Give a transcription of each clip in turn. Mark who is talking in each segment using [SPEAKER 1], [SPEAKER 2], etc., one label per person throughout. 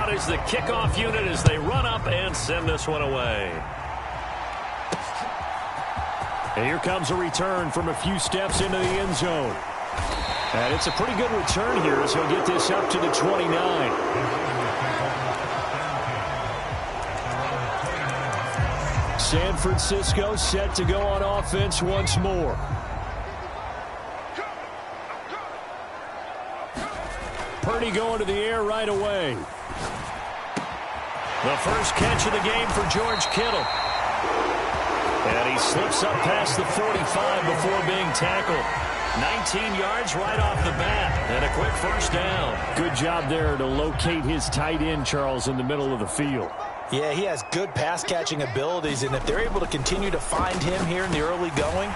[SPEAKER 1] out is the kickoff unit as they run up and send this one away. And here comes a return from a few steps into the end zone. And it's a pretty good return here as he'll get this up to the 29. San Francisco set to go on offense once more. Purdy going to the air right away. The first catch of the game for George Kittle. And he slips up past the 45 before being tackled. 19 yards right off the bat, and a quick first down.
[SPEAKER 2] Good job there to locate his tight end, Charles, in the middle of the field.
[SPEAKER 3] Yeah, he has good pass-catching abilities, and if they're able to continue to find him here in the early going,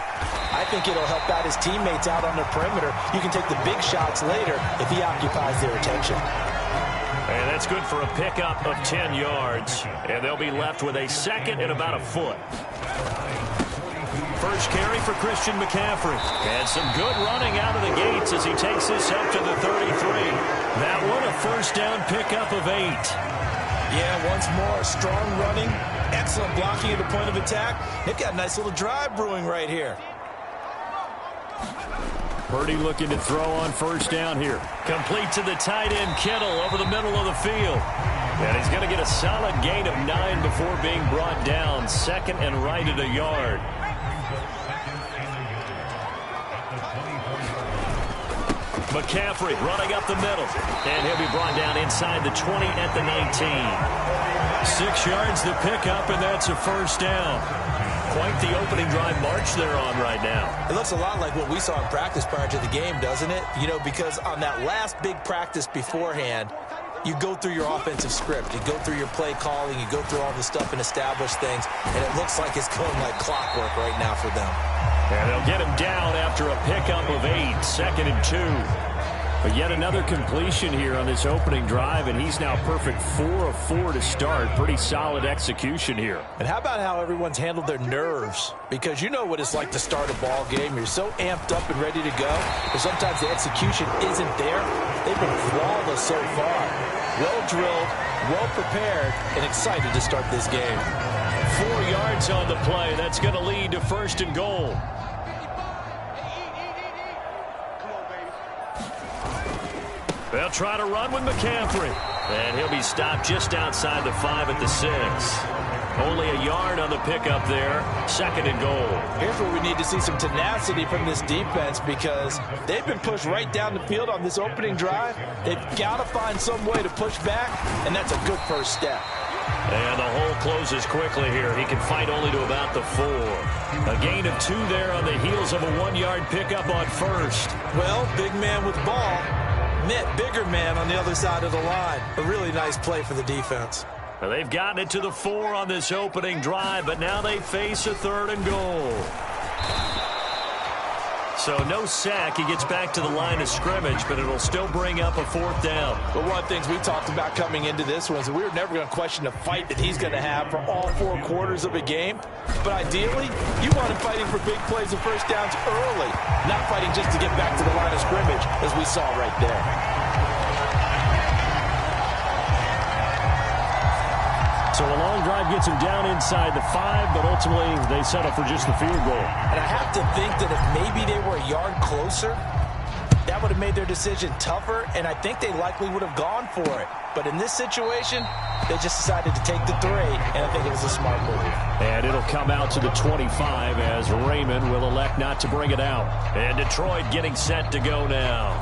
[SPEAKER 3] I think it'll help out his teammates out on the perimeter. You can take the big shots later if he occupies their attention.
[SPEAKER 1] And that's good for a pickup of 10 yards, and they'll be left with a second and about a foot. First carry for Christian McCaffrey. And some good running out of the gates as he takes this up to the 33. That one a first down pickup of 8.
[SPEAKER 3] Yeah, once more, strong running, excellent blocking at the point of attack. They've got a nice little drive brewing right here.
[SPEAKER 2] Purdy looking to throw on first down here.
[SPEAKER 1] Complete to the tight end Kittle over the middle of the field. And he's going to get a solid gain of 9 before being brought down. Second and right at a yard. McCaffrey running up the middle. And he'll be brought down inside the 20 at the 19.
[SPEAKER 2] 6 yards to pick up, and that's a first down.
[SPEAKER 1] Quite the opening drive march they're on right now.
[SPEAKER 3] It looks a lot like what we saw in practice prior to the game, doesn't it? You know, because on that last big practice beforehand, you go through your offensive script. You go through your play calling. You go through all the stuff and establish things. And it looks like it's going like clockwork right now for them.
[SPEAKER 1] And they'll get him down after a pickup of 8, second and 2.
[SPEAKER 2] But yet another completion here on this opening drive, and he's now perfect 4 of 4 to start. Pretty solid execution here.
[SPEAKER 3] And how about how everyone's handled their nerves? Because you know what it's like to start a ball game. You're so amped up and ready to go, but sometimes the execution isn't there. They've been flawless so far. Well drilled, well prepared, and excited to start this game.
[SPEAKER 1] 4 yards on the play. That's going to lead to first and goal. They'll try to run with McCaffrey. And he'll be stopped just outside the 5 at the 6. Only a yard on the pickup there. Second and goal.
[SPEAKER 3] Here's where we need to see some tenacity from this defense because they've been pushed right down the field on this opening drive. They've got to find some way to push back, and that's a good first step.
[SPEAKER 1] And the hole closes quickly here. He can fight only to about the 4. A gain of 2 there on the heels of a 1-yard pickup on first.
[SPEAKER 3] Well, big man with ball met bigger man on the other side of the line. A really nice play for the defense.
[SPEAKER 1] Well, they've gotten it to the 4 on this opening drive, but now they face a 3rd and goal. So no sack. He gets back to the line of scrimmage, but it'll still bring up a 4th down.
[SPEAKER 3] But one of the things we talked about coming into this was we were never going to question the fight that he's going to have for all 4 quarters of a game. But ideally, you want him fighting for big plays and first downs early, not fighting just to get back to the line of scrimmage, as we saw right there.
[SPEAKER 2] So a long drive gets him down inside the 5, but ultimately they settle for just the field goal.
[SPEAKER 3] And I have to think that if maybe they were a yard closer, that would have made their decision tougher, and I think they likely would have gone for it. But in this situation, they just decided to take the 3, and I think it was a smart move.
[SPEAKER 2] And it'll come out to the 25 as Raymond will elect not to bring it out.
[SPEAKER 1] And Detroit getting set to go now.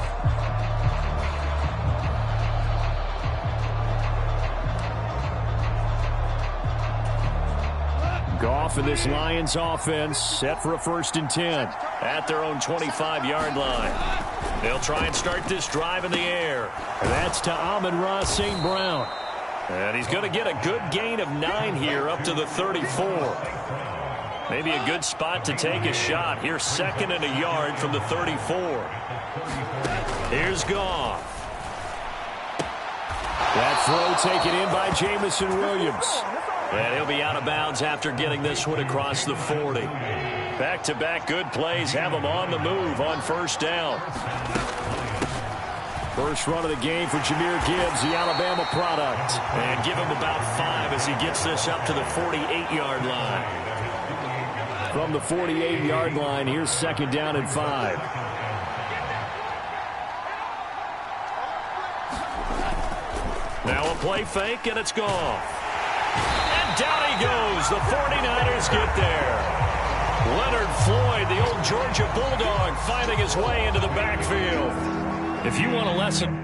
[SPEAKER 2] Goff and this Lions offense set for a 1st and 10
[SPEAKER 1] at their own 25-yard line. They'll try and start this drive in the air.
[SPEAKER 2] And that's to Amon-Ra St. Brown.
[SPEAKER 1] And he's going to get a good gain of 9 here up to the 34. Maybe a good spot to take a shot. Here's 2nd and a yard from the 34. Here's Goff.
[SPEAKER 2] That throw taken in by Jamison Williams.
[SPEAKER 1] And he'll be out of bounds after getting this one across the 40. Back-to-back good plays have him on the move on first down.
[SPEAKER 2] First run of the game for Jahmyr Gibbs, the Alabama product.
[SPEAKER 1] And give him about 5 as he gets this up to the 48-yard line.
[SPEAKER 2] From the 48-yard line, here's second down and 5.
[SPEAKER 1] Now a play fake, and it's gone. And down he goes. The 49ers get there. Leonard Floyd, the old Georgia Bulldog, finding his way into the backfield. If you want a lesson...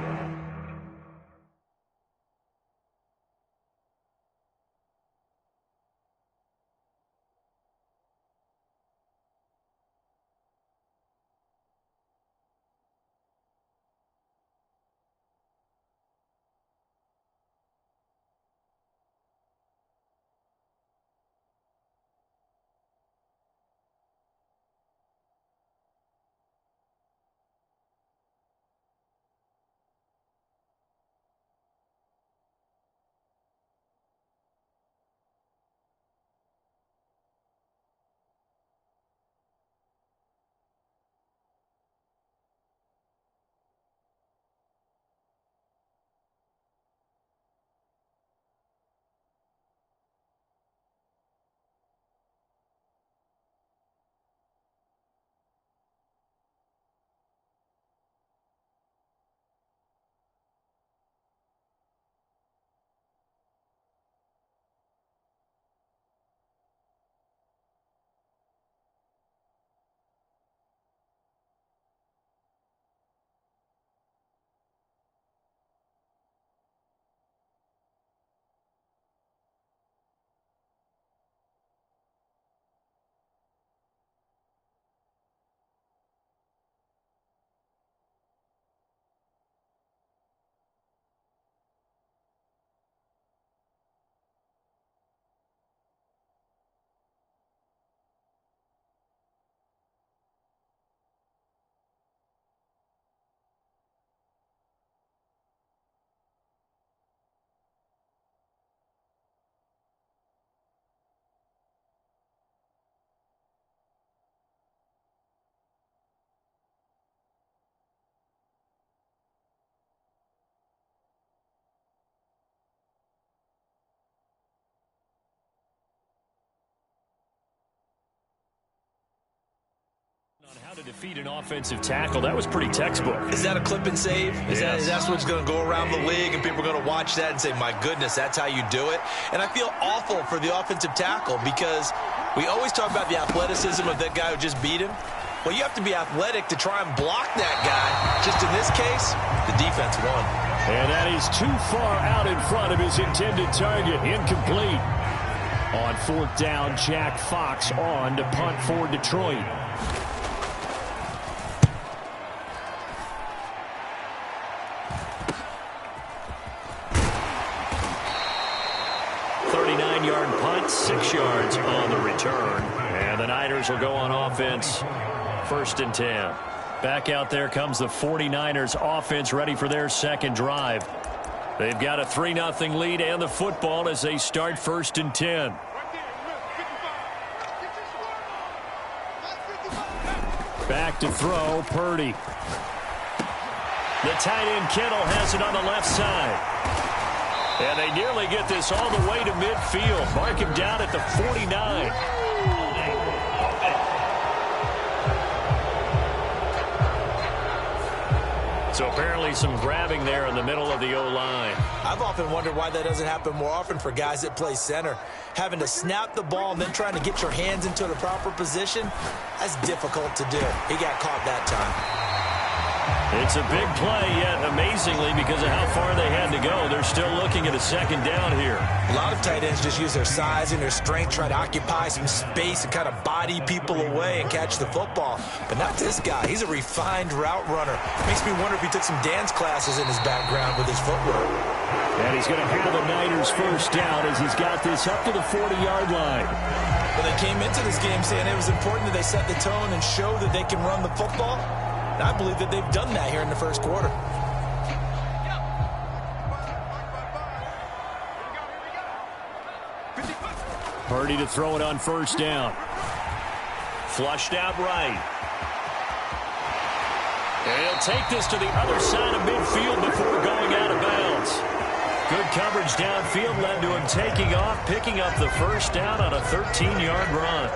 [SPEAKER 2] On how to defeat an offensive tackle, that was pretty textbook.
[SPEAKER 3] Is that a clip and save?
[SPEAKER 2] Yes.
[SPEAKER 3] That's what's going to go around the league, and people are going to watch that and say, my goodness, that's how you do it? And I feel awful for the offensive tackle because we always talk about the athleticism of that guy who just beat him. Well, you have to be athletic to try and block that guy. Just in this case, the defense won.
[SPEAKER 2] And that is too far out in front of his intended target. Incomplete. On fourth down, Jack Fox on to punt for Detroit.
[SPEAKER 1] Punt, 6 yards on the return. And the Niners will go on offense. First and 10. Back out there comes the 49ers offense, ready for their second drive. They've got a 3-0 lead and the football as they start first and 10.
[SPEAKER 2] Back to throw, Purdy.
[SPEAKER 1] The tight end Kittle has it on the left side. And they nearly get this all the way to midfield. Mark him down at the 49. So apparently some grabbing there in the middle of the O-line.
[SPEAKER 3] I've often wondered why that doesn't happen more often for guys that play center. Having to snap the ball and then trying to get your hands into the proper position, that's difficult to do. He got caught that time.
[SPEAKER 1] It's a big play, yet amazingly, because of how far they had to go, they're still looking at a second down here.
[SPEAKER 3] A lot of tight ends just use their size and their strength, try to occupy some space and kind of body people away and catch the football. But not this guy. He's a refined route runner. Makes me wonder if he took some dance classes in his background with his footwork.
[SPEAKER 2] And he's going to have the Niners first down as he's got this up to the 40-yard line.
[SPEAKER 3] Well, they came into this game saying it was important that they set the tone and show that they can run the football. And I believe that they've done that here in the first quarter.
[SPEAKER 2] Purdy to throw it on first down.
[SPEAKER 1] Flushed out right. And he'll take this to the other side of midfield before going out of bounds. Good coverage downfield led to him taking off, picking up the first down on a 13-yard run.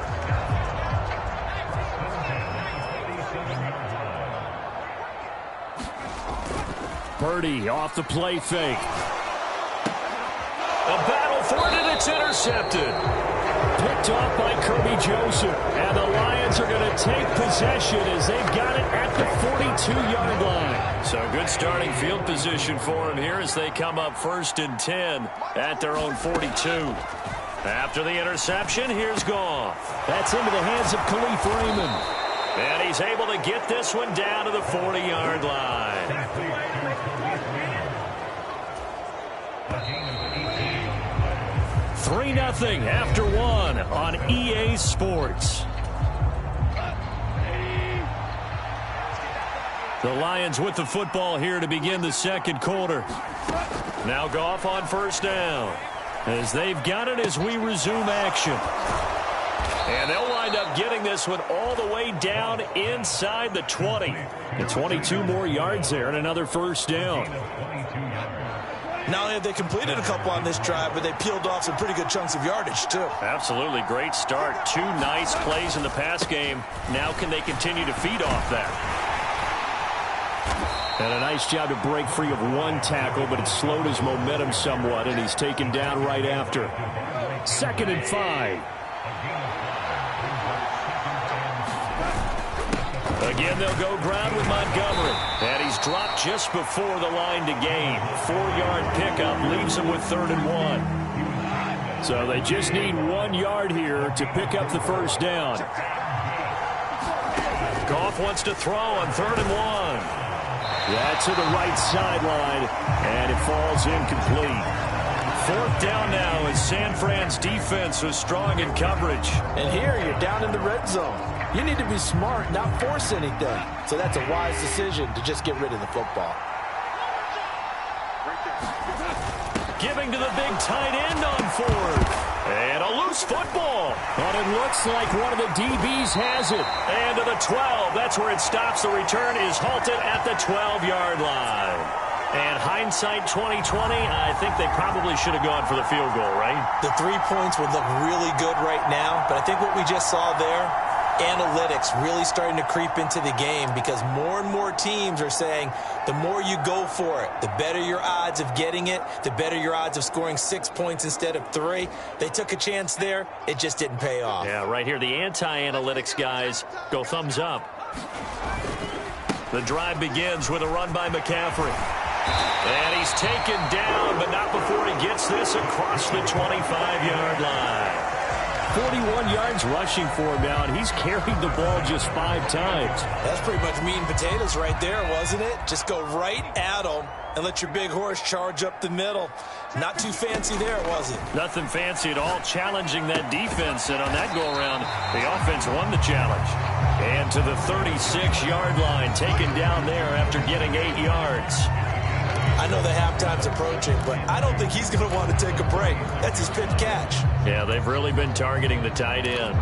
[SPEAKER 2] Purdy off the play fake.
[SPEAKER 1] A battle for it, and it's intercepted.
[SPEAKER 2] Picked off by Kirby Joseph. And the Lions are going to take possession as they've got it at the 42-yard line.
[SPEAKER 1] So good starting field position for him here as they come up 1st and 10 at their own 42. After the interception, here's Goff.
[SPEAKER 2] That's into the hands of Khalif Raymond.
[SPEAKER 1] And he's able to get this one down to the 40-yard line. 3-0 after 1 on EA Sports. The Lions with the football here to begin the second quarter. Now Goff on 1st down as they've got it as we resume action. And they'll wind up getting this one all the way down inside the 20.
[SPEAKER 2] And 22 more yards there and another 1st down.
[SPEAKER 3] Not only have they completed a couple on this drive, but they peeled off some pretty good chunks of yardage, too.
[SPEAKER 1] Absolutely great start. 2 nice plays in the pass game. Now can they continue to feed off that?
[SPEAKER 2] And a nice job to break free of 1 tackle, but it slowed his momentum somewhat, and he's taken down right after. 2nd and 5.
[SPEAKER 1] Again, they'll go ground with Montgomery. And he's dropped just before the line to gain. 4-yard pickup leaves him with 3rd and 1.
[SPEAKER 2] So they just need 1 yard here to pick up the 1st down.
[SPEAKER 1] Goff wants to throw on 3rd and 1.
[SPEAKER 2] That's to the right sideline, and it falls incomplete.
[SPEAKER 1] 4th down now as San Fran's defense was strong in coverage.
[SPEAKER 3] And here you're down in the red zone. You need to be smart, not force anything. So that's a wise decision to just get rid of the football.
[SPEAKER 1] Giving to the big tight end on 4th. And a loose football.
[SPEAKER 2] But it looks like one of the DBs has it.
[SPEAKER 1] And to the 12. That's where it stops. The return is halted at the 12-yard line. And hindsight 2020, I think they probably should have gone for the field goal, right?
[SPEAKER 3] The 3 points would look really good right now, but I think what we just saw there, analytics really starting to creep into the game because more and more teams are saying the more you go for it, the better your odds of getting it, the better your odds of scoring 6 points instead of 3. They took a chance there. It just didn't pay off.
[SPEAKER 1] Yeah, right here, the anti-analytics guys go thumbs up. The drive begins with a run by McCaffrey. And he's taken down, but not before he gets this across the 25-yard line.
[SPEAKER 2] 41 yards rushing for him now, and he's carried the ball just 5 times.
[SPEAKER 3] That's pretty much meat and potatoes right there, wasn't it? Just go right at him and let your big horse charge up the middle. Not too fancy there, was it?
[SPEAKER 1] Nothing fancy at all, challenging that defense, and on that go-around, the offense won the challenge. And to the 36-yard line, taken down there after getting 8 yards.
[SPEAKER 3] I know the halftime's approaching, but I don't think he's going to want to take a break. That's his pitch catch.
[SPEAKER 1] Yeah, they've really been targeting the tight end.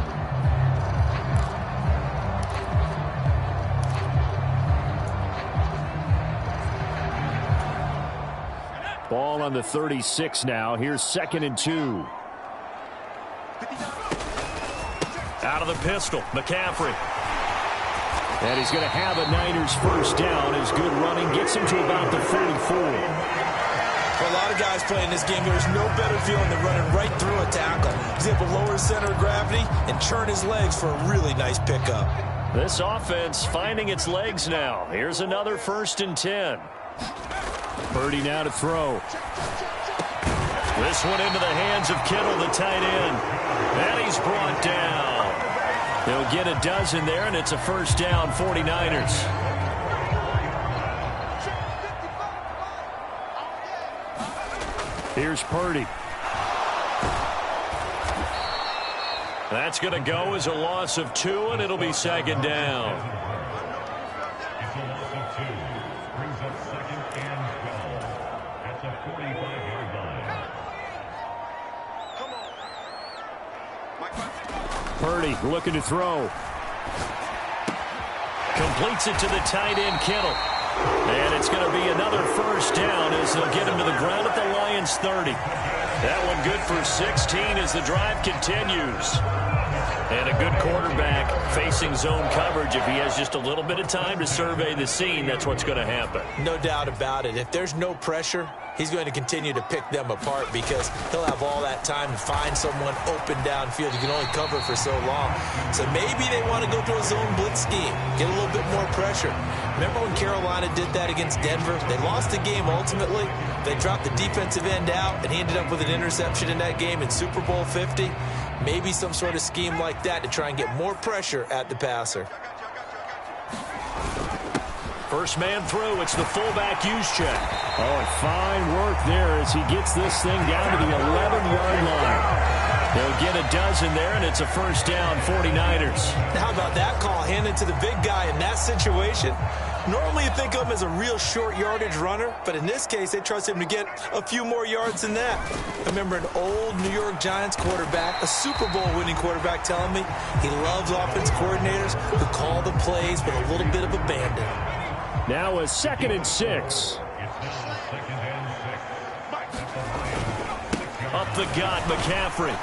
[SPEAKER 2] Ball on the 36 now. Here's 2nd and 2.
[SPEAKER 1] Out of the pistol, McCaffrey.
[SPEAKER 2] And he's going to have a Niners 1st down as good running gets him to about the 44.
[SPEAKER 3] For a lot of guys playing this game, there's no better feeling than running right through a tackle. He's able to lower his center of gravity and turn his legs for a really nice pickup.
[SPEAKER 1] This offense finding its legs now. Here's another 1st and 10.
[SPEAKER 2] Purdy now to throw.
[SPEAKER 1] This one into the hands of Kittle, the tight end. And he's brought down. They'll get a dozen there, and it's a 1st down, 49ers.
[SPEAKER 2] Here's Purdy.
[SPEAKER 1] That's going to go as a loss of 2, and it'll be 2nd down.
[SPEAKER 2] Purdy looking to throw.
[SPEAKER 1] Completes it to the tight end, Kittle. And it's going to be another first down as they'll get him to the ground at the Lions' 30. That one good for 16 as the drive continues. And a good quarterback facing zone coverage. If he has just a little bit of time to survey the scene, that's what's going to happen.
[SPEAKER 3] No doubt about it. If there's no pressure, he's going to continue to pick them apart because he'll have all that time to find someone open downfield. You can only cover for so long. So maybe they want to go to a zone blitz scheme, get a little bit more pressure. Remember when Carolina did that against Denver? They lost the game ultimately. They dropped the defensive end out, and he ended up with an interception in that game in Super Bowl 50. Maybe some sort of scheme like that to try and get more pressure at the passer.
[SPEAKER 1] First man through, it's the fullback use check.
[SPEAKER 2] Oh, and fine work there as he gets this thing down to the 11-yard line.
[SPEAKER 1] They'll get a dozen there, and it's a first down, 49ers.
[SPEAKER 3] How about that call handed to the big guy in that situation? Normally you think of him as a real short yardage runner, but in this case they trust him to get a few more yards than that. I remember an old New York Giants quarterback, a Super Bowl winning quarterback, telling me he loves offense coordinators who call the plays with a little bit of abandon.
[SPEAKER 2] Now a 2nd and 6.
[SPEAKER 1] Up the gut, McCaffrey.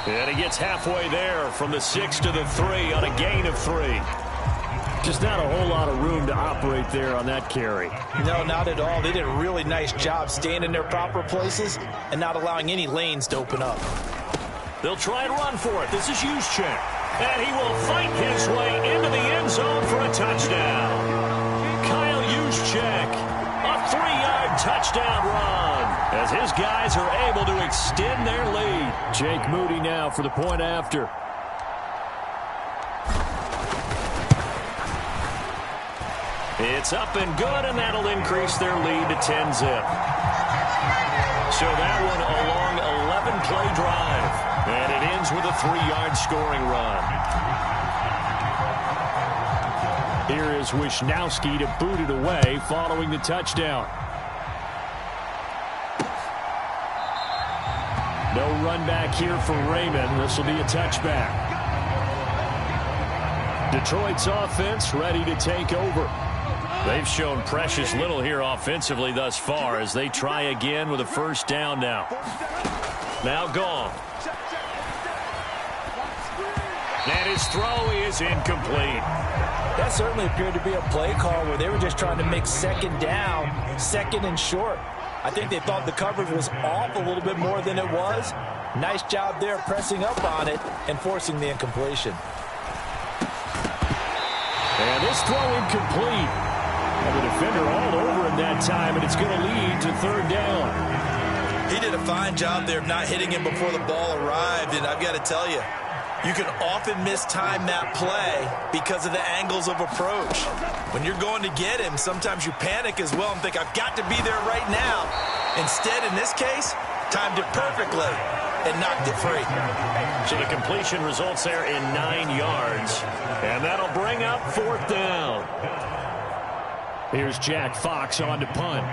[SPEAKER 1] And he gets halfway there from the 6 to the 3 on a gain of 3.
[SPEAKER 2] Just not a whole lot of room to operate there on that carry.
[SPEAKER 3] No, not at all. They did a really nice job staying in their proper places and not allowing any lanes to open up.
[SPEAKER 1] They'll try and run for it. This is Juszczyk. And he will fight his way into the end zone for a touchdown. Kyle Juszczyk, a 3-yard touchdown run as his guys are able to extend their lead.
[SPEAKER 2] Jake Moody now for the point after.
[SPEAKER 1] It's up and good, and that'll increase their lead to 10-zip. So that one a long 11-play drive, and it ends with a 3-yard scoring run.
[SPEAKER 2] Here is Wisnowski to boot it away following the touchdown. No run back here for Raymond. This will be a touchback. Detroit's offense ready to take over.
[SPEAKER 1] They've shown precious little here offensively thus far as they try again with a first down now. Now gone. And his throw is incomplete.
[SPEAKER 3] That certainly appeared to be a play call where they were just trying to make second down, second and short. I think they thought the coverage was off a little bit more than it was. Nice job there pressing up on it and forcing the incompletion.
[SPEAKER 2] And this throw incomplete. And the defender all over him that time, and it's going to lead to 3rd down.
[SPEAKER 3] He did a fine job there of not hitting him before the ball arrived, and I've got to tell you, you can often mistime that play because of the angles of approach. When you're going to get him, sometimes you panic as well and think, I've got to be there right now. Instead, in this case, timed it perfectly and knocked it free.
[SPEAKER 1] So the completion results there in 9 yards, and that'll bring up 4th down.
[SPEAKER 2] Here's Jack Fox on to punt.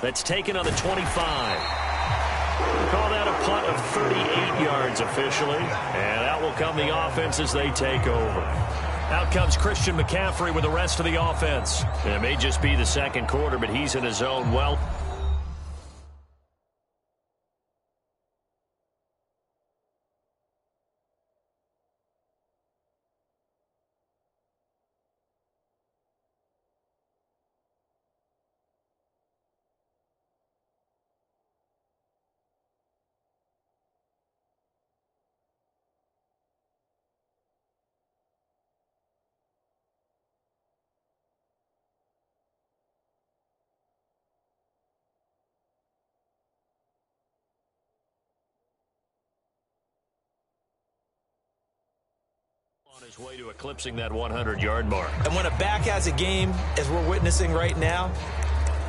[SPEAKER 1] That's taken on the 25. We'll call that a punt of 38 yards officially, and that will come the offense as they take over. Out comes Christian McCaffrey with the rest of the offense. It may just be the second quarter, but he's in his zone well. On his way to eclipsing that 100-yard mark.
[SPEAKER 3] And when a back has a game, as we're witnessing right now,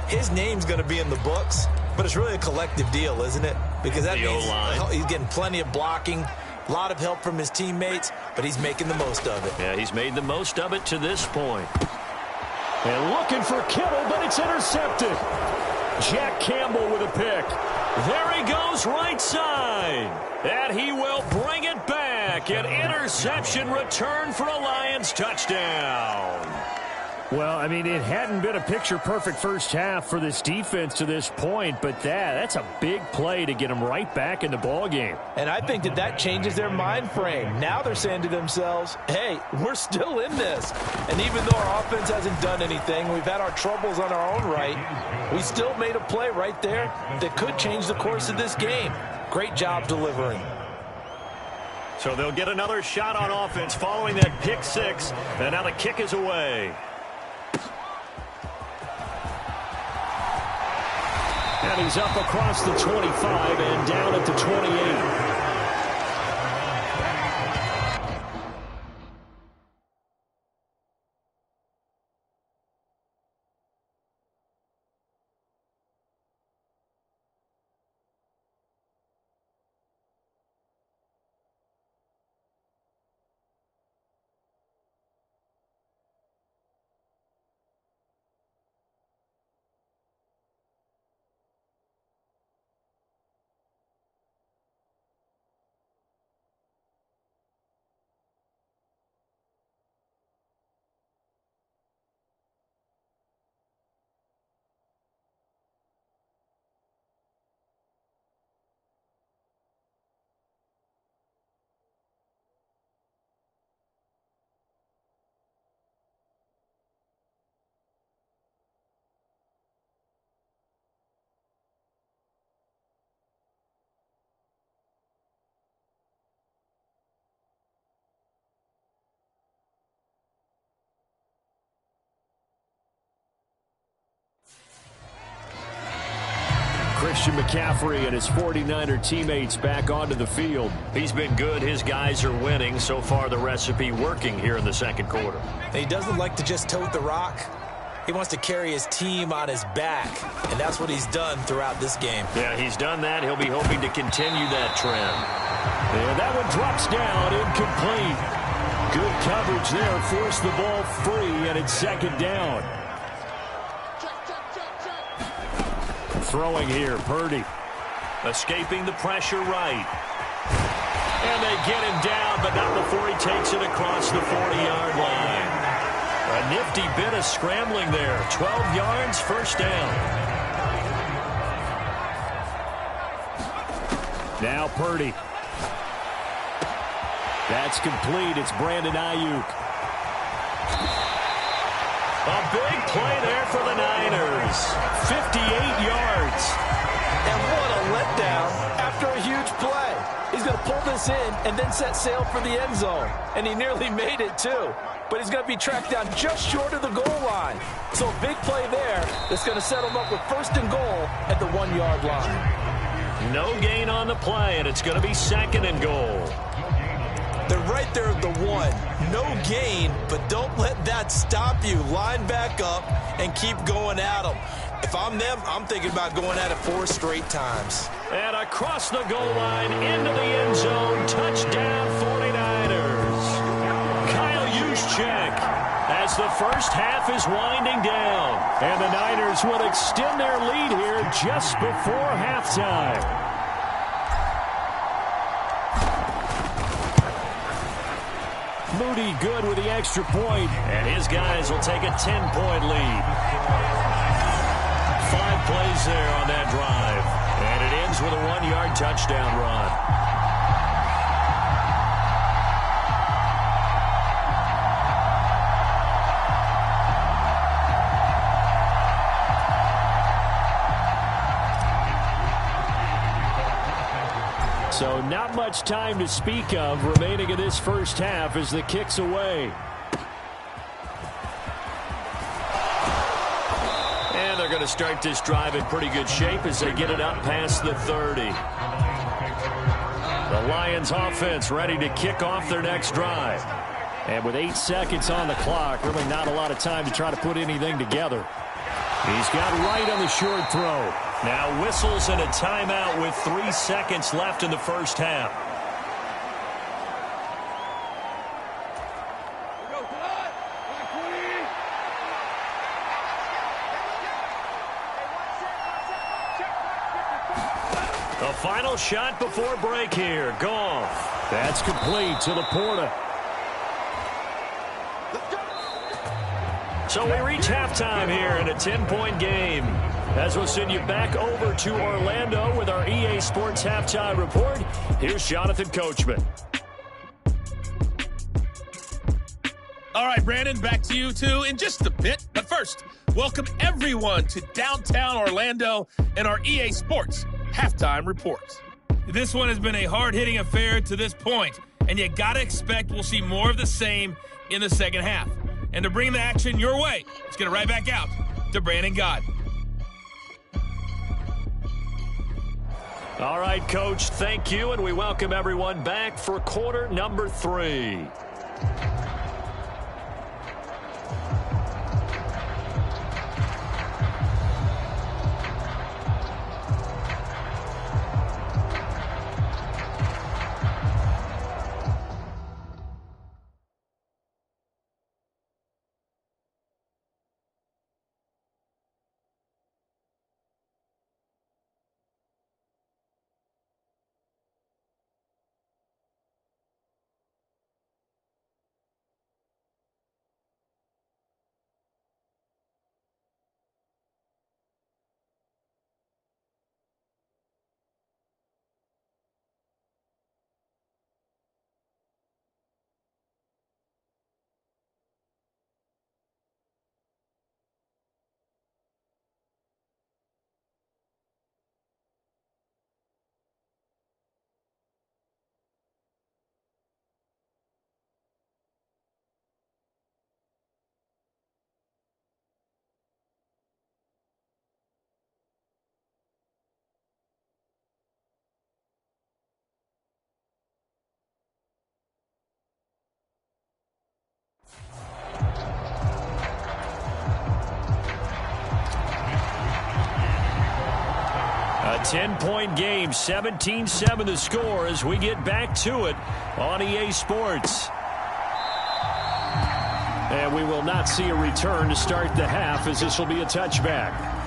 [SPEAKER 3] his name's going to be in the books, but it's really a collective deal, isn't it? Because that means he's getting plenty of blocking, a lot of help from his teammates, but he's making the most of it.
[SPEAKER 1] Yeah, he's made the most of it to this point.
[SPEAKER 2] And looking for Kittle, but it's intercepted. Jack Campbell with a pick. There he goes right side. And he will bring it back. An interception return for a Lions touchdown. Well, I mean, it hadn't been a picture-perfect first half for this defense to this point, but that's a big play to get them right back in the ballgame.
[SPEAKER 3] And I think that changes their mind frame. Now they're saying to themselves, hey, we're still in this. And even though our offense hasn't done anything, we've had our troubles on our own right, we still made a play right there that could change the course of this game. Great job delivering.
[SPEAKER 1] So they'll get another shot on offense following that pick six, and now the kick is away.
[SPEAKER 2] And he's up across the 25 and down at the 28. Christian McCaffrey and his 49er teammates back onto the field.
[SPEAKER 1] He's been good. His guys are winning. So far, the recipe working here in the second quarter.
[SPEAKER 3] He doesn't like to just tote the rock. He wants to carry his team on his back, and that's what he's done throughout this game.
[SPEAKER 1] Yeah, he's done that. He'll be hoping to continue that trend.
[SPEAKER 2] And that one drops down, incomplete. Good coverage there, forced the ball free, and it's second down. Throwing here, Purdy.
[SPEAKER 1] Escaping the pressure right. And they get him down, but not before he takes it across the 40-yard line. A nifty bit of scrambling there. 12 yards, first down.
[SPEAKER 2] Now Purdy. That's complete. It's Brandon Ayuk.
[SPEAKER 1] A big play there for the Niners. 58 yards.
[SPEAKER 3] And what a letdown after a huge play. He's going to pull this in and then set sail for the end zone. And he nearly made it, too. But he's going to be tracked down just short of the goal line. So a big play there that's going to set him up with first and goal at the 1-yard line.
[SPEAKER 1] No gain on the play, and it's going to be second and goal.
[SPEAKER 3] They're right there at the 1. No gain, but don't let that stop you. Line back up and keep going at them. If I'm them, I'm thinking about going at it 4 straight times.
[SPEAKER 1] And across the goal line, into the end zone, touchdown 49ers. Kyle Juszczyk as the first half is winding down.
[SPEAKER 2] And the Niners will extend their lead here just before halftime. Moody good with the extra point.
[SPEAKER 1] And his guys will take a 10-point lead. 5 plays there on that drive. And it ends with a 1-yard touchdown run.
[SPEAKER 2] So not much time to speak of remaining in this first half as the kick's away.
[SPEAKER 1] And they're going to start this drive in pretty good shape as they get it up past the 30. The Lions offense ready to kick off their next drive.
[SPEAKER 2] And with 8 seconds on the clock, really not a lot of time to try to put anything together. He's got right on the short throw.
[SPEAKER 1] Now whistles and a timeout with 3 seconds left in the first half.
[SPEAKER 2] A final shot before break here. Goff. That's complete to Laporta. So we reach halftime here in a 10-point game. As we'll send you back over to Orlando with our EA Sports Halftime Report, here's Jonathan Coachman.
[SPEAKER 4] All right, Brandon, back to you two in just a bit. But first, welcome everyone to downtown Orlando and our EA Sports Halftime Report. This one has been a hard-hitting affair to this point, and you got to expect we'll see more of the same in the second half. And to bring the action your way, let's get it right back out to Brandon God.
[SPEAKER 2] All right, Coach, thank you, and we welcome everyone back for quarter number 3. A 10-point game, 17-7 the score as we get back to it on EA Sports. And we will not see a return to start the half as this will be a touchback.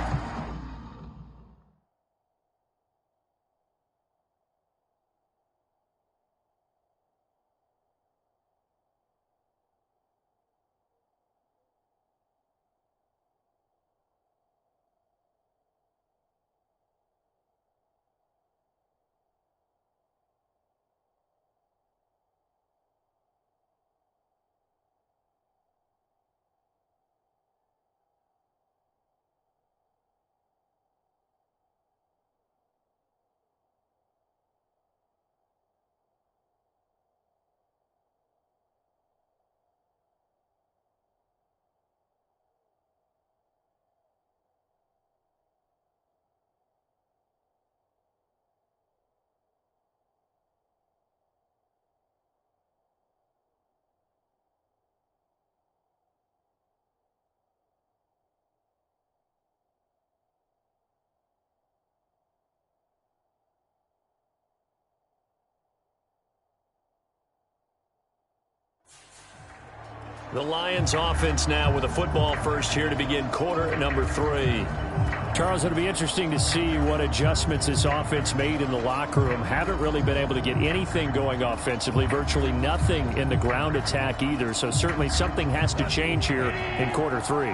[SPEAKER 2] The Lions offense now with a football first here to begin quarter number 3. Charles, it'll be interesting to see what adjustments this offense made in the locker room. Haven't really been able to get anything going offensively, virtually nothing in the ground attack either. So certainly something has to change here in quarter 3.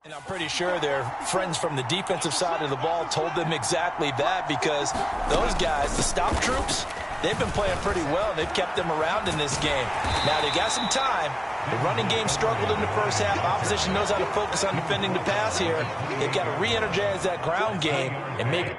[SPEAKER 3] And I'm pretty sure their friends from the defensive side of the ball told them exactly that, because those guys, the stop troops, they've been playing pretty well. They've kept them around in this game. Now, they got some time. The running game struggled in the first half. Opposition knows how to focus on defending the pass here. They've got to re-energize that ground game and make...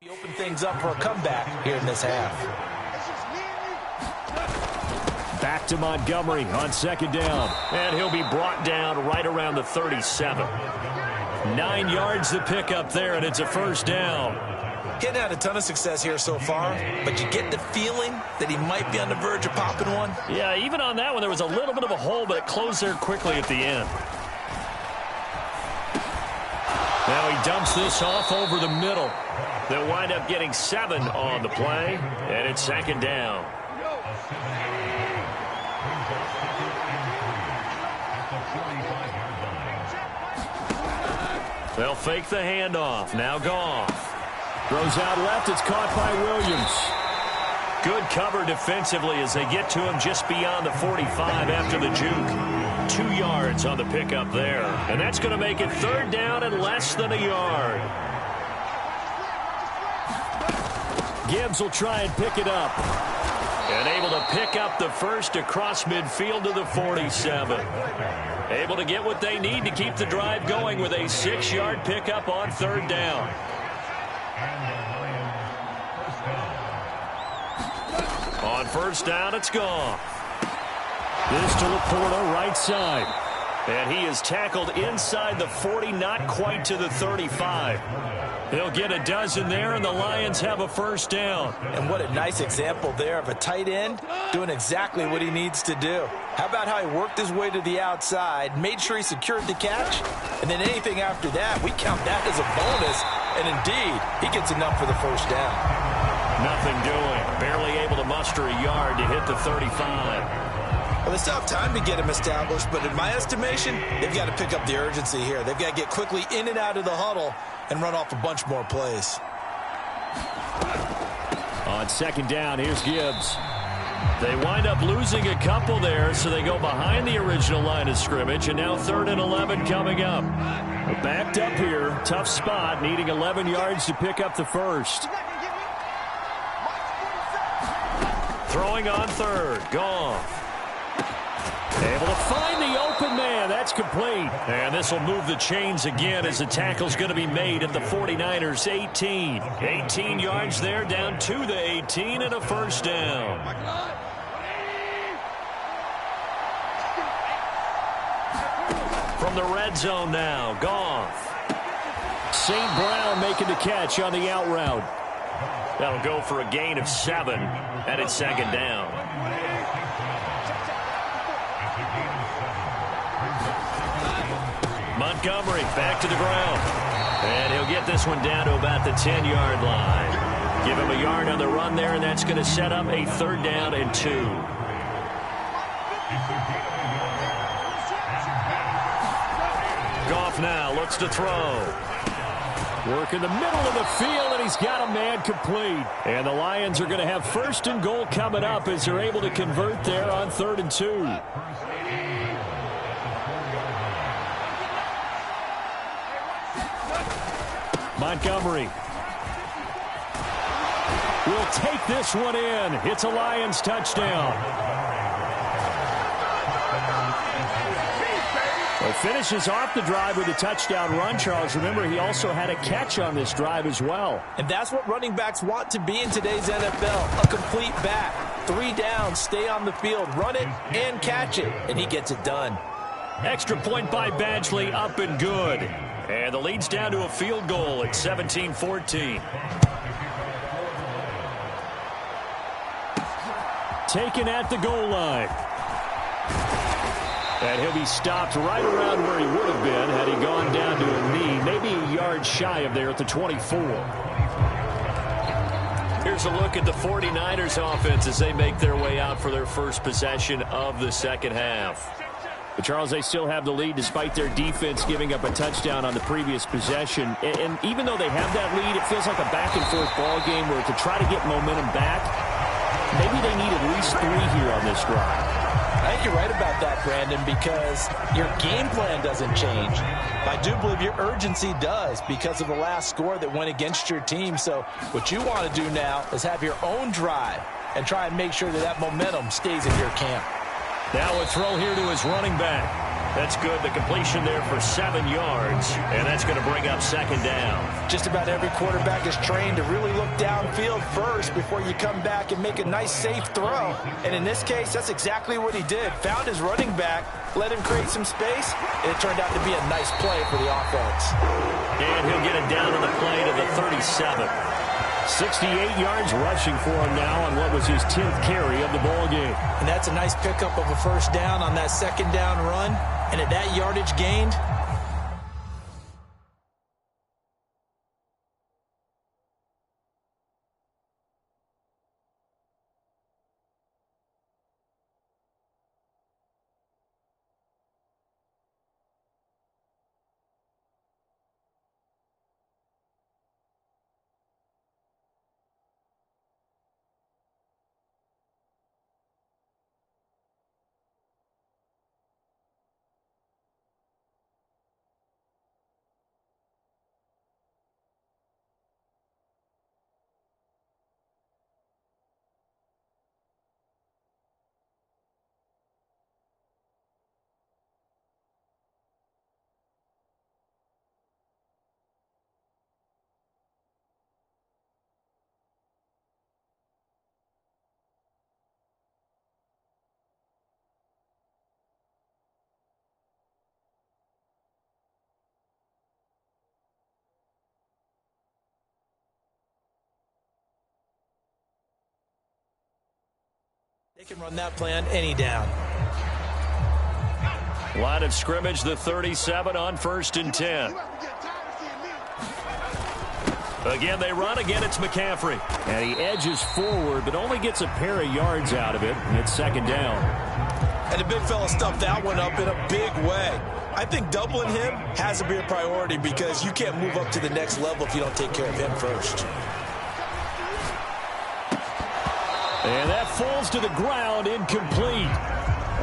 [SPEAKER 3] open things up for a comeback here in this half.
[SPEAKER 2] Back to Montgomery on second down.
[SPEAKER 1] And he'll be brought down right around the 37. 9 yards to pick up there, and it's a first down.
[SPEAKER 3] Getting had a ton of success here so far, but you get the feeling that he might be on the verge of popping one.
[SPEAKER 1] Yeah, even on that one, there was a little bit of a hole, but it closed there quickly at the end. Now he dumps this off over the middle. They'll wind up getting 7 on the play, and it's second down. They'll fake the handoff. Now Goff.
[SPEAKER 2] Throws out left. It's caught by Williams.
[SPEAKER 1] Good cover defensively as they get to him just beyond the 45 after the juke. 2 yards on the pickup there. And that's going to make it third down and less than a yard.
[SPEAKER 2] Gibbs will try and pick it up.
[SPEAKER 1] And able to pick up the first across midfield to the 47. Able to get what they need to keep the drive going with a 6-yard pickup on third down. On first down, it's gone.
[SPEAKER 2] This to Laporta, right side.
[SPEAKER 1] And he is tackled inside the 40, not quite to the 35. He'll get a dozen there, and the Lions have a first down.
[SPEAKER 3] And what a nice example there of a tight end doing exactly what he needs to do. How about how he worked his way to the outside, made sure he secured the catch, and then anything after that, we count that as a bonus. And indeed, he gets enough for the first down.
[SPEAKER 1] Nothing doing. Barely able to muster a yard to hit the 35.
[SPEAKER 3] Well, they still have time to get him established, but in my estimation, they've got to pick up the urgency here. They've got to get quickly in and out of the huddle and run off a bunch more plays.
[SPEAKER 2] On second down, here's Gibbs. They wind up losing a couple there, so they go behind the original line of scrimmage, and now 3rd and 11 coming up. Backed up here, tough spot, needing 11 yards to pick up the first. Throwing on 3rd, Goff. Able to find the open man. That's complete. And this will move the chains again as the tackle's going to be made at the 49ers 18. 18 yards there, down to the 18 and a first down. From the red zone now, Goff. St. Brown making the catch on the out route. That'll go for a gain of 7, and it's 2nd down. Montgomery back to the ground. And he'll get this one down to about the 10-yard line. Give him a yard on the run there, and that's going to set up a 3rd down and 2. Goff now looks to throw. Work in the middle of the field, and he's got a man complete. And the Lions are going to have 1st and goal coming up as they're able to convert there on 3rd and 2. Montgomery will take this one in. It's a Lions touchdown. Well, finishes off the drive with a touchdown run, Charles. Remember, he also had a catch on this drive as well.
[SPEAKER 3] And that's what running backs want to be in today's NFL, a complete back. 3 downs, stay on the field, run it, and catch it. And he gets it done.
[SPEAKER 2] Extra point by Badgley, up and good. And the lead's down to a field goal at 17-14. Taken at the goal line. And he'll be stopped right around where he would have been had he gone down to a knee, maybe a yard shy of there at the 24. Here's a look at the 49ers offense as they make their way out for their first possession of the second half. But Charles, they still have the lead despite their defense giving up a touchdown on the previous possession. And even though they have that lead, it feels like a back-and-forth ball game where to try to get momentum back, maybe they need at least 3 here on this drive.
[SPEAKER 3] I think you're right about that, Brandon, because your game plan doesn't change. I do believe your urgency does because of the last score that went against your team. So what you want to do now is have your own drive and try and make sure that that momentum stays in your camp.
[SPEAKER 2] Now a throw here to his running back. That's good. The completion there for 7 yards, and that's going to bring up 2nd down.
[SPEAKER 3] Just about every quarterback is trained to really look downfield first before you come back and make a nice, safe throw. And in this case, that's exactly what he did. Found his running back, let him create some space, and it turned out to be a nice play for the offense.
[SPEAKER 2] And he'll get it down to the play to the 37. 68 yards rushing for him now on what was his 10th carry of the ball game.
[SPEAKER 3] And that's a nice pickup of a first down on that 2nd down run. And at that yardage gained, they can run that plan any down.
[SPEAKER 2] Line of scrimmage, the 37 on 1st and 10. Again, they run. Again, it's McCaffrey. And he edges forward, but only gets a pair of yards out of it, and it's 2nd down.
[SPEAKER 3] And the big fella stuffed that one up in a big way. I think doubling him has to be a priority because you can't move up to the next level if you don't take care of him first.
[SPEAKER 2] And that falls to the ground, incomplete.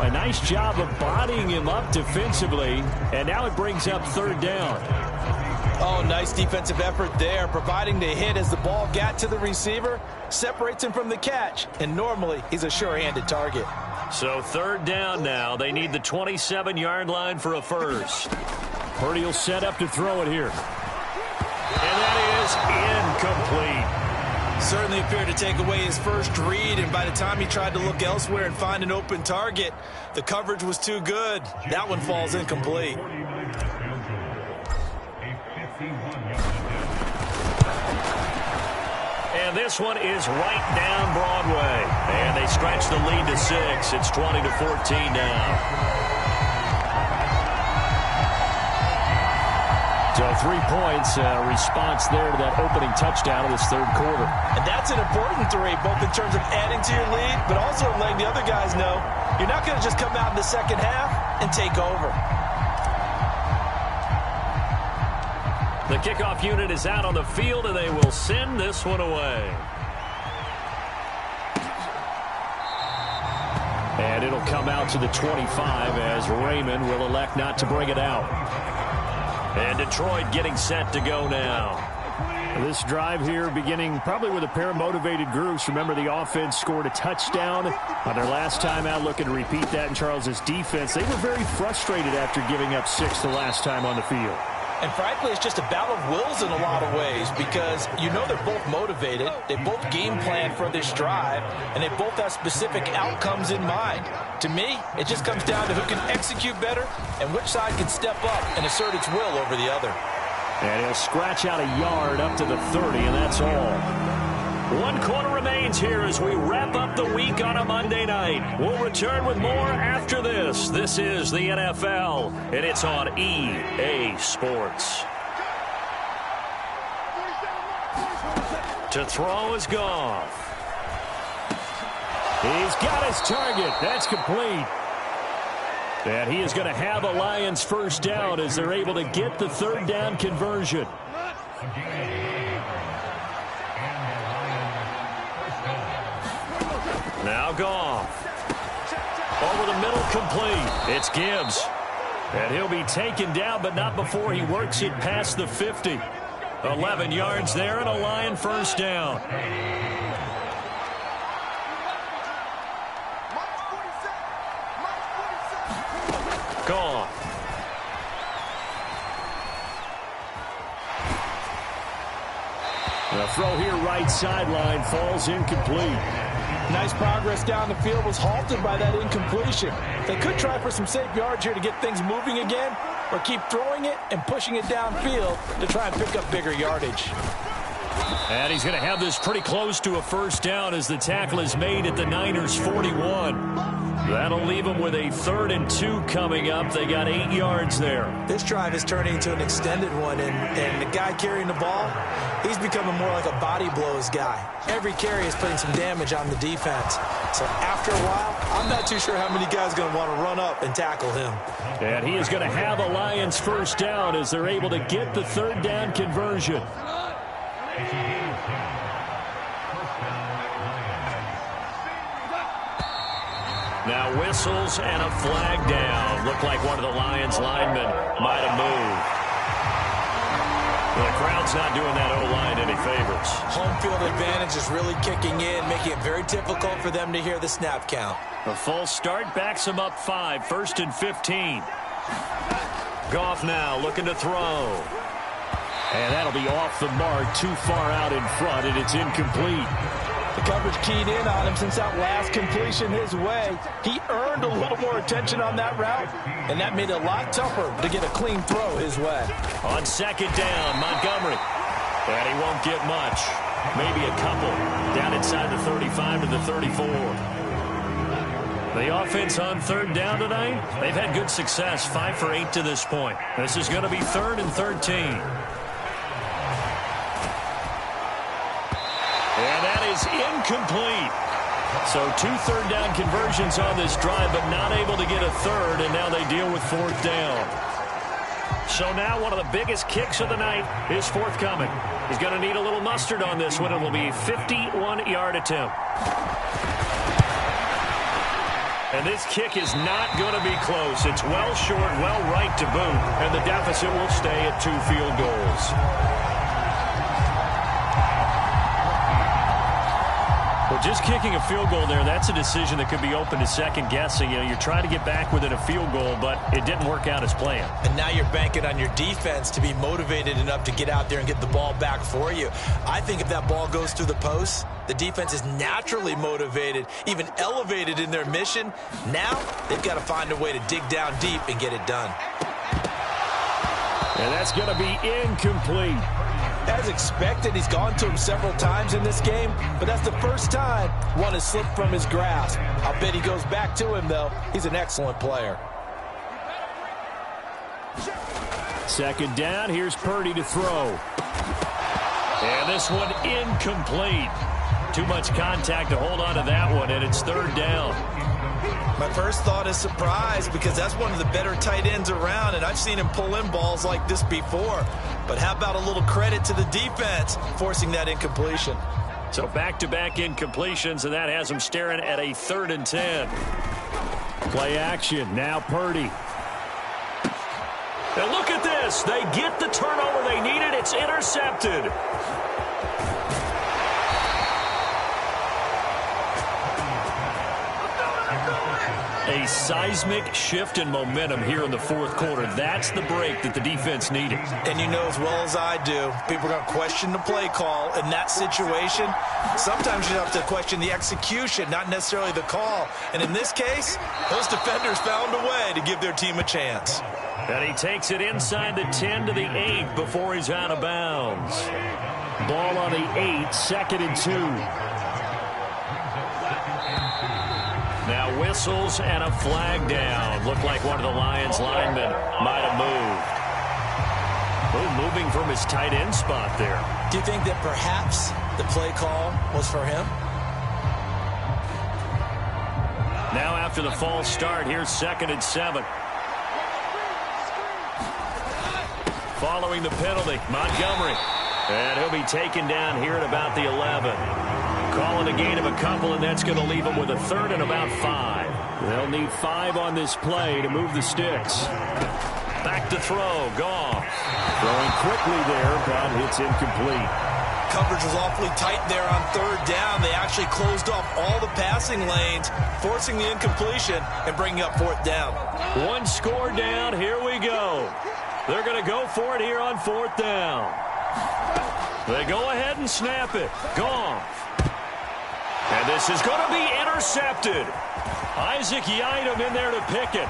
[SPEAKER 2] A nice job of bodying him up defensively, and now it brings up third down.
[SPEAKER 3] Oh, nice defensive effort there, providing the hit as the ball got to the receiver, separates him from the catch, and normally he's a sure-handed target.
[SPEAKER 1] So third down now. They need the 27-yard line for a first.
[SPEAKER 2] Purdy will set up to throw it here.
[SPEAKER 1] And that is incomplete.
[SPEAKER 3] Certainly appeared to take away his first read, and by the time he tried to look elsewhere and find an open target, the coverage was too good. That one falls incomplete.
[SPEAKER 1] And this one is right down Broadway. And they stretch the lead to 6. It's 20-14 now.
[SPEAKER 2] So 3 points, response there to that opening touchdown of this third quarter.
[SPEAKER 3] And that's an important 3, both in terms of adding to your lead, but also letting the other guys know you're not going to just come out in the second half and take over.
[SPEAKER 1] The kickoff unit is out on the field, and they will send this one away.
[SPEAKER 2] And it'll come out to the 25 as Raymond will elect not to bring it out.
[SPEAKER 1] And Detroit getting set to go now.
[SPEAKER 2] This drive here beginning probably with a pair of motivated groups. Remember, the offense scored a touchdown on their last time out. Looking to repeat that in Charles's defense. They were very frustrated after giving up 6 the last time on the field.
[SPEAKER 3] And frankly, it's just a battle of wills in a lot of ways because you know they're both motivated, they both game plan for this drive, and they both have specific outcomes in mind. To me, it just comes down to who can execute better and which side can step up and assert its will over the other.
[SPEAKER 2] And he'll scratch out a yard up to the 30, and that's all.
[SPEAKER 1] 1 quarter remains here as we wrap up the week on a Monday night. We'll return with more after this. This is the NFL, and it's on EA Sports. To throw is Goff.
[SPEAKER 2] He's got his target. That's complete. And he is going to have a Lions first down as they're able to get the third down conversion.
[SPEAKER 1] Now Goff. Over the middle, complete. It's Gibbs. And he'll be taken down, but not before he works it past the 50. 11 yards there and a Lion first down. Goff.
[SPEAKER 2] The throw here right sideline falls incomplete.
[SPEAKER 3] Nice progress down the field was halted by that incompletion. They could try for some safe yards here to get things moving again, or keep throwing it and pushing it downfield to try and pick up bigger yardage.
[SPEAKER 2] And he's going to have this pretty close to a first down as the tackle is made at the Niners' 41. That'll leave them with a 3rd and 2 coming up. They got 8 yards there.
[SPEAKER 3] This drive is turning into an extended one, and the guy carrying the ball, he's becoming more like a body blows guy. Every carry is putting some damage on the defense. So after a while, I'm not too sure how many guys are going to want to run up and tackle him.
[SPEAKER 2] And he is going to have a Lions first down as they're able to get the 3rd down conversion.
[SPEAKER 1] Now whistles and a flag down. Looked like one of the Lions linemen might have moved. Well, the crowd's not doing that O-line any favors.
[SPEAKER 3] Home field advantage is really kicking in, making it very difficult for them to hear the snap count.
[SPEAKER 1] The false start backs them up 5, 1st and 15. Goff now looking to throw.
[SPEAKER 2] And that'll be off the mark, too far out in front, and it's incomplete.
[SPEAKER 3] The coverage keyed in on him since that last completion his way. He earned a little more attention on that route, and that made it a lot tougher to get a clean throw his way.
[SPEAKER 1] On 2nd down, Montgomery. And he won't get much. Maybe a couple. Down inside the 35 to the 34. The offense on 3rd down tonight, they've had good success, 5 for 8 to this point. This is going to be 3rd and 13. And that is incomplete. So 2 3rd down conversions on this drive, but not able to get a 3rd, and now they deal with 4th down. So now one of the biggest kicks of the night is forthcoming. He's going to need a little mustard on this one. It will be a 51-yard attempt.
[SPEAKER 2] And this kick is not going to be close. It's well short, well right to boot, and the deficit will stay at 2 field goals. Well, just kicking a field goal there, that's a decision that could be open to second guessing. You know, you're trying to get back within a field goal, but it didn't work out as planned.
[SPEAKER 3] And now you're banking on your defense to be motivated enough to get out there and get the ball back for you. I think if that ball goes through the post, the defense is naturally motivated, even elevated in their mission. Now they've got to find a way to dig down deep and get it done.
[SPEAKER 2] And that's going to be incomplete.
[SPEAKER 3] As expected, he's gone to him several times in this game, but that's the first time one has slipped from his grasp. I'll bet he goes back to him, though. He's an excellent player.
[SPEAKER 2] Second down, here's Purdy to throw. And this one incomplete. Too much contact to hold on to that one, and it's third down.
[SPEAKER 3] My first thought is surprise, because that's one of the better tight ends around, and I've seen him pull in balls like this before. But how about a little credit to the defense forcing that incompletion?
[SPEAKER 2] So back-to-back incompletions, and that has him staring at a 3rd and 10. Play action, now Purdy. And look at this. They get the turnover they needed. It's intercepted. A seismic shift in momentum here in the 4th quarter. That's the break that the defense needed.
[SPEAKER 3] And you know as well as I do, people are going to question the play call in that situation. Sometimes you have to question the execution, not necessarily the call. And in this case, those defenders found a way to give their team a chance.
[SPEAKER 2] And he takes it inside the 10 to the 8 before he's out of bounds. Ball on the 8, 2nd and 2. Now whistles and a flag down. Looked like one of the Lions linemen might have moved. Oh, moving from his tight end spot there.
[SPEAKER 3] Do you think that perhaps the play call was for him?
[SPEAKER 2] Now after the false start, here's 2nd and 7. Following the penalty, Montgomery. And he'll be taken down here at about the 11. Calling a gain of a couple, and that's going to leave them with a 3rd and about 5. They'll need 5 on this play to move the sticks. Back to throw, Goff. Throwing quickly there, but it's incomplete.
[SPEAKER 3] Coverage was awfully tight there on 3rd down. They actually closed off all the passing lanes, forcing the incompletion and bringing up 4th down.
[SPEAKER 2] 1 score down, here we go. They're going to go for it here on 4th down. They go ahead and snap it. Goff. And this is going to be intercepted. Isaac Yiadom in there to pick it.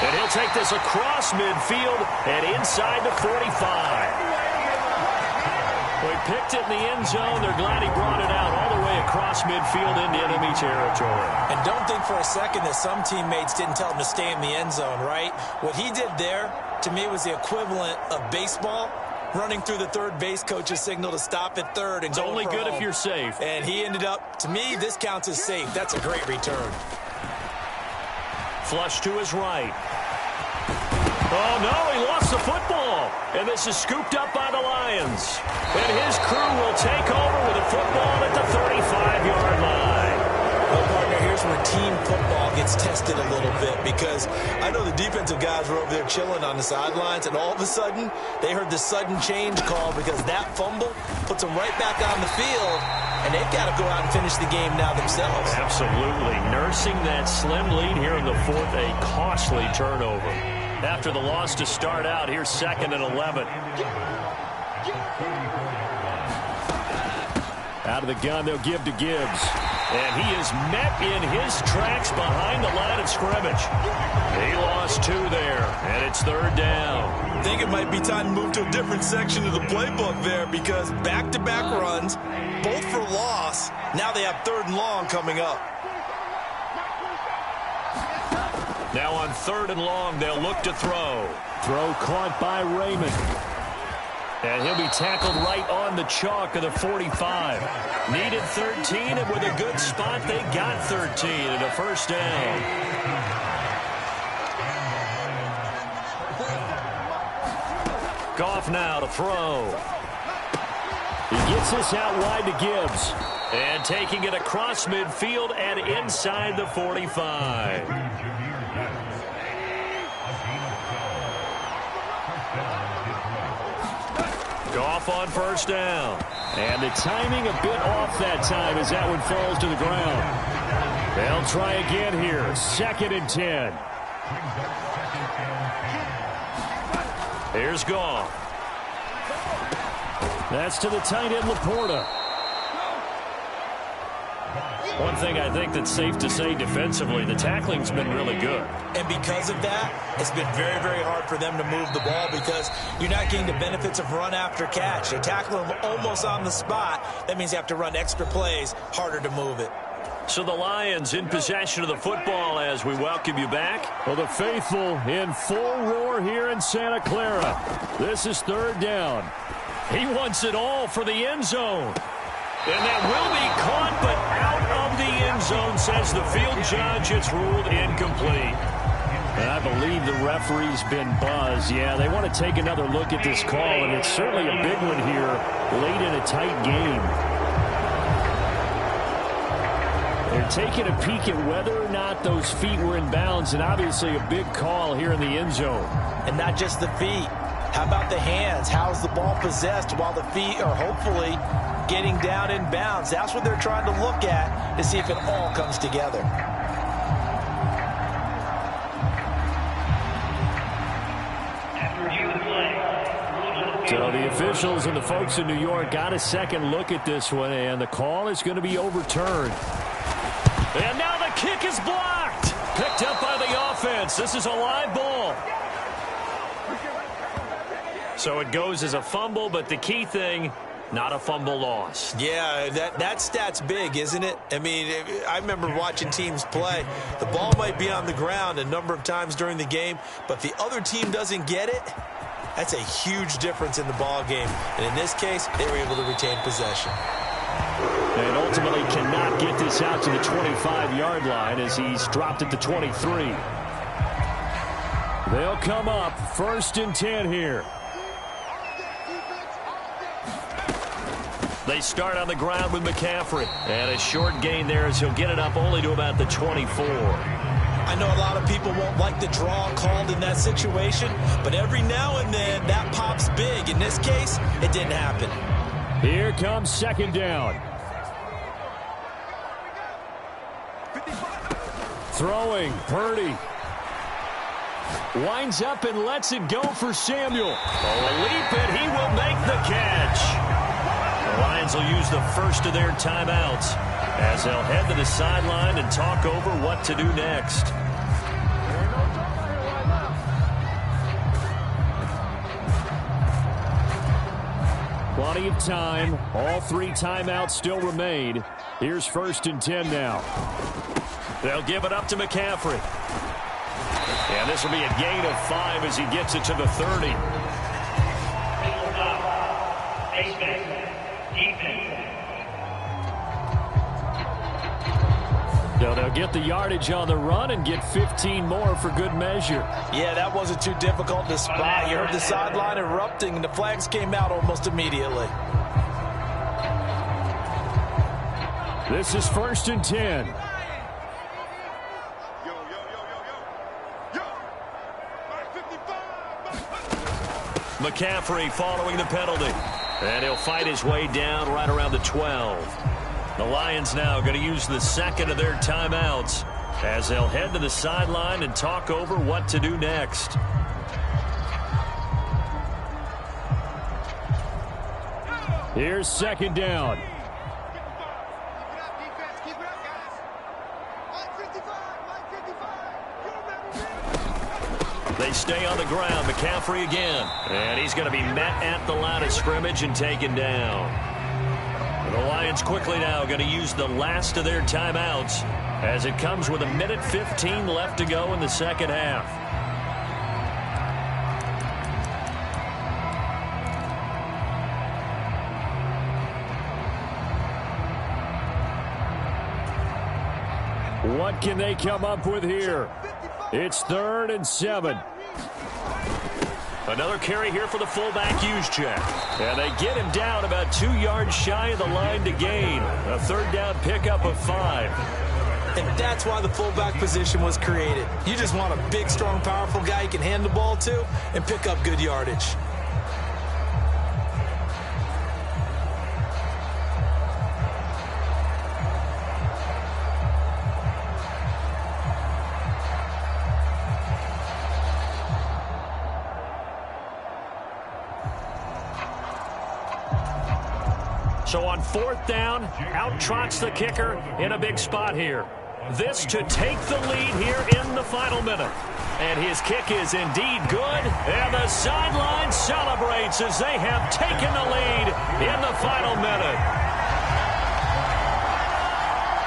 [SPEAKER 2] And he'll take this across midfield and inside the 45. Well, he picked it in the end zone. They're glad he brought it out all the way across midfield into enemy territory.
[SPEAKER 3] And don't think for a second that some teammates didn't tell him to stay in the end zone, right? What he did there, to me, was the equivalent of baseball running through the third base coach's signal to stop at 3rd. And
[SPEAKER 2] it's only good if you're safe.
[SPEAKER 3] And he ended up, to me, this counts as safe. That's a great return.
[SPEAKER 2] Flush to his right. Oh, no, he lost the football. And this is scooped up by the Lions. And his crew will take over with a football at the 35-yard line.
[SPEAKER 3] Well, partner, here's where team football gets tested a little bit, because I know the defensive guys were over there chilling on the sidelines, and all of a sudden, they heard the sudden change call because that fumble puts them right back on the field, and they've got to go out and finish the game now themselves.
[SPEAKER 2] Absolutely. Nursing that slim lead here in the 4th, a costly turnover. After the loss to start out, here's 2nd and 11. Out of the gun, they'll give to Gibbs. And he is met in his tracks behind the line of scrimmage. He lost 2 there, and it's 3rd down.
[SPEAKER 3] I think it might be time to move to a different section of the playbook there, because back-to-back runs, both for loss. Now they have 3rd and long coming up.
[SPEAKER 2] Now on 3rd and long, they'll look to throw. Throw caught by Raymond. And he'll be tackled right on the chalk of the 45. Needed 13, and with a good spot, they got 13 and a 1st down. Goff now to throw. He gets this out wide to Gibbs. And taking it across midfield and inside the 45. Goff on first down. And the timing a bit off that time as that one falls to the ground. They'll try again here. 2nd and 10. Here's Goff. That's to the tight end, Laporta. One thing I think that's safe to say defensively, the tackling's been really good.
[SPEAKER 3] And because of that, it's been very, very hard for them to move the ball because you're not getting the benefits of run after catch. They tackle them almost on the spot. That means you have to run extra plays, harder to move it.
[SPEAKER 2] So the Lions in possession of the football as we welcome you back.
[SPEAKER 1] Well, the faithful in full roar here in Santa Clara. This is 3rd down.
[SPEAKER 2] He wants it all for the end zone. And that will be caught, but out of the end zone, says the field judge. It's ruled incomplete.
[SPEAKER 1] And I believe the referee's been buzzed. Yeah, they want to take another look at this call, and it's certainly a big one here late in a tight game. They're taking a peek at whether or not those feet were in bounds, and obviously a big call here in the end zone.
[SPEAKER 3] And not just the feet. How about the hands? How's the ball possessed while the feet are hopefully getting down in bounds? That's what they're trying to look at to see if it all comes together.
[SPEAKER 1] So the officials and the folks in New York got a second look at this one, and the call is going to be overturned.
[SPEAKER 2] And now the kick is blocked. Picked up by the offense. This is a live ball. So it goes as a fumble, but the key thing, not a fumble loss.
[SPEAKER 3] Yeah, that stat's big, isn't it? I mean, I remember watching teams play. The ball might be on the ground a number of times during the game, but if the other team doesn't get it, that's a huge difference in the ball game. And in this case, they were able to retain possession.
[SPEAKER 1] And ultimately cannot get this out to the 25-yard line as he's dropped at the 23. They'll come up 1st and 10 here.
[SPEAKER 2] They start on the ground with McCaffrey. And a short gain there as he'll get it up only to about the 24.
[SPEAKER 3] I know a lot of people won't like the draw called in that situation, but every now and then that pops big. In this case, it didn't happen.
[SPEAKER 1] Here comes 2nd down. Throwing, Purdy. Winds up and lets it go for Samuel.
[SPEAKER 2] A leap, and he will make the catch. The Lions will use the first of their timeouts as they'll head to the sideline and talk over what to do next.
[SPEAKER 1] Plenty of time. All 3 timeouts still remain. Here's 1st and 10 now.
[SPEAKER 2] They'll give it up to McCaffrey. And this will be a gain of 5 as he gets it to the 30.
[SPEAKER 1] So they'll get the yardage on the run and get 15 more for good measure.
[SPEAKER 3] Yeah, that wasn't too difficult to spot. You heard the sideline erupting, and the flags came out almost immediately.
[SPEAKER 1] This is 1st and 10.
[SPEAKER 2] McCaffrey following the penalty. And he'll fight his way down right around the 12. The Lions now going to use the second of their timeouts as they'll head to the sideline and talk over what to do next.
[SPEAKER 1] Here's 2nd down.
[SPEAKER 2] They stay on the ground. McCaffrey again. And he's going to be met at the line of scrimmage and taken down. The Lions quickly now going to use the last of their timeouts as it comes with 1:15 left to go in the second half.
[SPEAKER 1] What can they come up with here? It's 3rd and 7.
[SPEAKER 2] Another carry here for the fullback use check. And they get him down about 2 yards shy of the line to gain. A third down pickup of 5.
[SPEAKER 3] And that's why the fullback position was created. You just want a big, strong, powerful guy you can hand the ball to and pick up good yardage.
[SPEAKER 2] So on 4th down, out trots the kicker in a big spot here. This to take the lead here in the final minute. And his kick is indeed good. And the sideline celebrates as they have taken the lead in the final minute.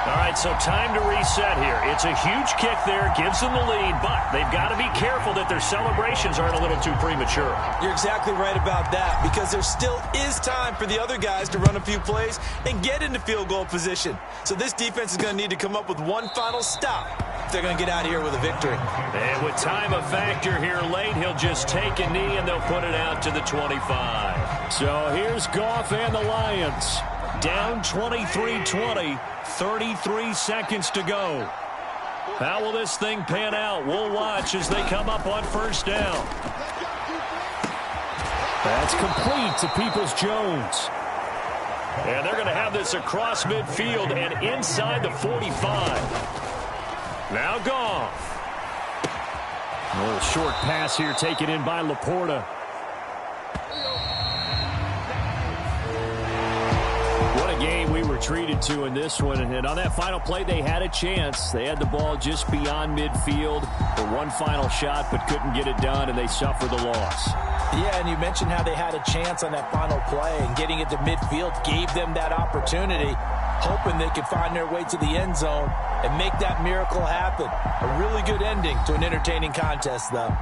[SPEAKER 2] All right, so time to reset here. It's a huge kick there, gives them the lead, but they've got to be careful that their celebrations aren't a little too premature.
[SPEAKER 3] You're exactly right about that, because there still is time for the other guys to run a few plays and get into field goal position. So this defense is going to need to come up with one final stop if they're going to get out of here with a victory.
[SPEAKER 2] And with time a factor here late, he'll just take a knee and they'll put it out to the 25. So here's Goff and the Lions. Down 23-20, 33 seconds to go. How will this thing pan out? We'll watch as they come up on 1st down. That's complete to Peoples-Jones. And they're going to have this across midfield and inside the 45. Now Goff. A little short pass here taken in by Laporta. Game we were treated to in this one, and on that final play they had a chance. They had the ball just beyond midfield for one final shot but couldn't get it done, and they suffered the loss.
[SPEAKER 3] Yeah, and you mentioned how they had a chance on that final play, and getting it to midfield gave them that opportunity, hoping they could find their way to the end zone and make that miracle happen. A really good ending to an entertaining contest, though.